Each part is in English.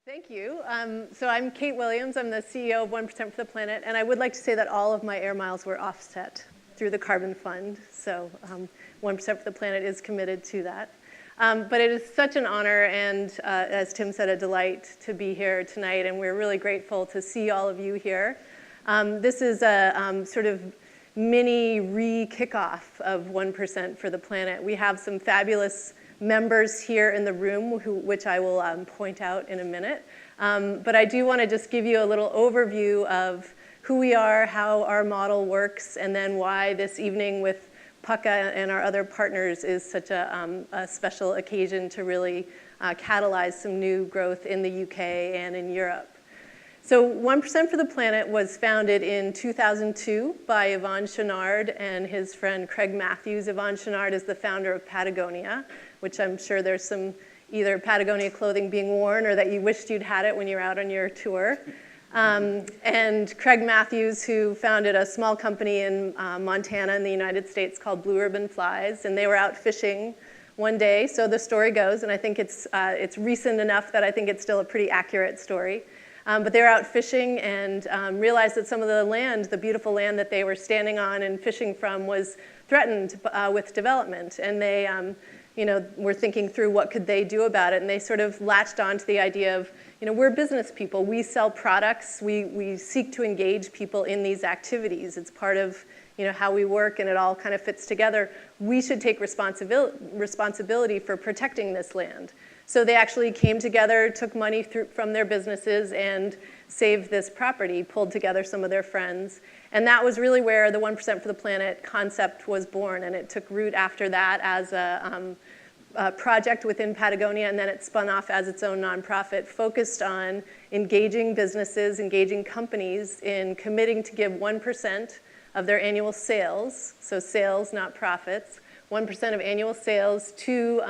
Thank you. So I'm Kate Williams. I'm the CEO of 1% for the Planet, and I would like to say that all of my air miles were offset through the Carbon Fund. So 1% for the Planet is committed to that. But it is such an honor and, as Tim said, a delight to be here tonight, and we're really grateful to see all of you here. This is a sort of mini re-kickoff of 1% for the Planet. We have some fabulous members here in the room, which I will point out in a minute. But I do want to just give you a little overview of who we are, how our model works, and then why this evening with Pukka and our other partners is such a special occasion to really catalyze some new growth in the UK and in Europe. So 1% for the Planet was founded in 2002 by Yvon Chouinard and his friend Craig Matthews. Yvon Chouinard is the founder of Patagonia, which I'm sure there's some either Patagonia clothing being worn or that you wished you'd had it when you're out on your tour. And Craig Matthews, who founded a small company in Montana in the United States called Blue Ribbon Flies, and they were out fishing one day, so the story goes, and I think it's recent enough that I think it's still a pretty accurate story. But they were out fishing and realized that some of the land, the beautiful land that they were standing on and fishing from, was threatened with development. And they were thinking through what could they do about it. And they sort of latched on to the idea of, we're business people. We sell products. We seek to engage people in these activities. It's part of how we work, and it all kind of fits together. We should take responsibility for protecting this land. So they actually came together, took money from their businesses, and saved this property, pulled together some of their friends. And that was really where the 1% for the Planet concept was born. And it took root after that as a project within Patagonia, and then it spun off as its own nonprofit focused on engaging businesses, engaging companies in committing to give 1% of their annual sales, so sales, not profits, 1% of annual sales to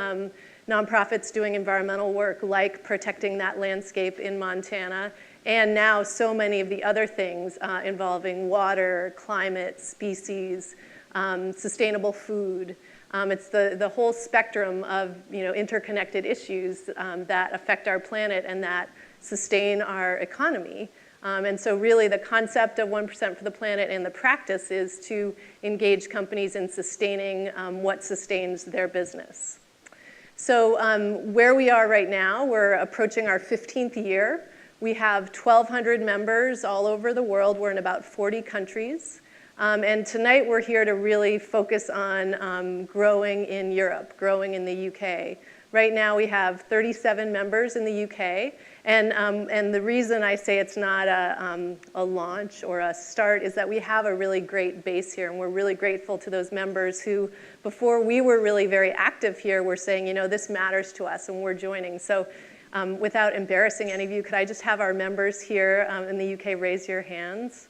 nonprofits doing environmental work like protecting that landscape in Montana, and now so many of the other things involving water, climate, species, sustainable food. It's the whole spectrum of interconnected issues that affect our planet and that sustain our economy. And so really the concept of 1% for the Planet and the practice is to engage companies in sustaining what sustains their business. So where we are right now, we're approaching our 15th year. We have 1,200 members all over the world. We're in about 40 countries. And tonight we're here to really focus on growing in Europe, growing in the UK. Right now we have 37 members in the UK. And the reason I say it's not a launch or a start is that we have a really great base here, and we're really grateful to those members who, before we were really very active here, were saying, this matters to us, and we're joining. So without embarrassing any of you, could I just have our members here in the UK raise your hands?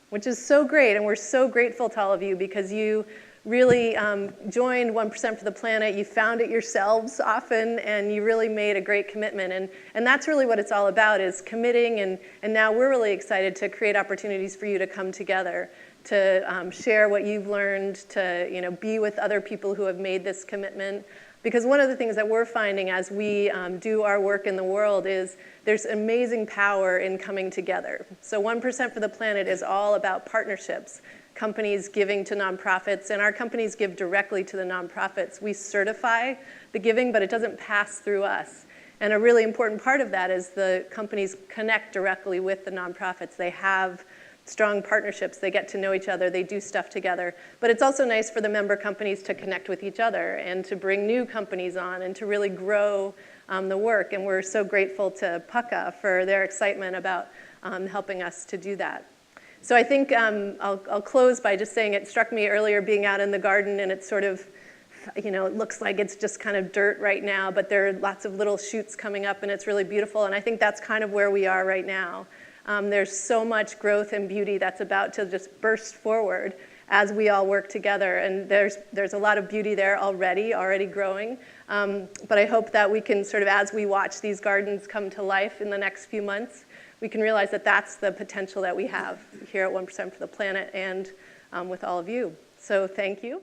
Which is so great, and we're so grateful to all of you because you really joined 1% for the Planet. You found it yourselves often, and you really made a great commitment. And that's really what it's all about, is committing. And now we're really excited to create opportunities for you to come together, to share what you've learned, to be with other people who have made this commitment. Because one of the things that we're finding as we do our work in the world is there's amazing power in coming together. So 1% for the Planet is all about partnerships. Companies giving to nonprofits, and our companies give directly to the nonprofits. We certify the giving, but it doesn't pass through us. And a really important part of that is the companies connect directly with the nonprofits. They have strong partnerships. They get to know each other. They do stuff together. But it's also nice for the member companies to connect with each other and to bring new companies on and to really grow the work. And we're so grateful to Pukka for their excitement about helping us to do that. So I think I'll close by just saying it struck me earlier being out in the garden, and it's sort of, it looks like it's just kind of dirt right now, but there are lots of little shoots coming up, and it's really beautiful. And I think that's kind of where we are right now. There's so much growth and beauty that's about to just burst forward as we all work together. And there's a lot of beauty there already growing. But I hope that we can sort of, as we watch these gardens come to life in the next few months, we can realize that that's the potential that we have here at 1% for the Planet and with all of you. So thank you.